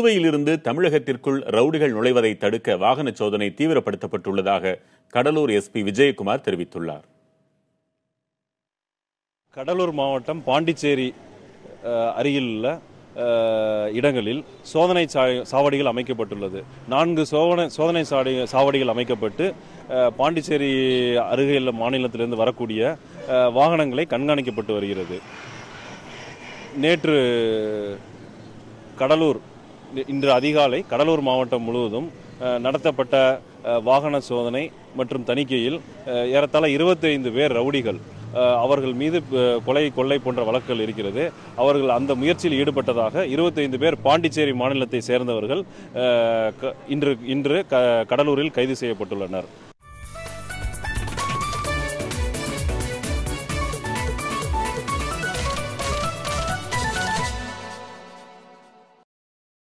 புதுவையிலிருந்து தமிழகத்திற்குள் ரவுடிகள் நுழைவதை தடுக்க வாகன சோதனை தீவிரப்படுத்தப்பட்டுள்ளதாக கடலூர் எஸ்பி விஜயகுமார் தெரிவித்துள்ளார். கடலூர் மாவட்டம் பாண்டிச்சேரி அருகில் உள்ள இடங்களில் சோதனை சாவடிகள் அமைக்கப்பட்டுள்ளது. 4 சோதனை சாவடிகள் அமைக்கப்பட்டு பாண்டிச்சேரி அருகில் மாநிலத்திலிருந்து வரக்கூடிய வாகனங்களை கண்காணிக்கப்பட்டு வருகிறது. நேற்று இன்று அதிகாலை கடலூர் மாவட்டம் முழுவதும் நடத்தப்பட்ட வாகன சோதனை மற்றும் தணிக்கையில் ஏறத்தாழ 25 பேர் ரவுடிகள், அவர்கள் மீது கொள்ளை போன்ற வழக்குகள் இருக்கிறது. அவர்கள் அந்த முயற்சியில் ஈடுபட்டதாக 25 பேர் பாண்டிச்சேரி மாநிலத்தை சேர்ந்தவர்கள் இன்று கடலூரில் கைது செய்யப்பட்டுள்ளனர்.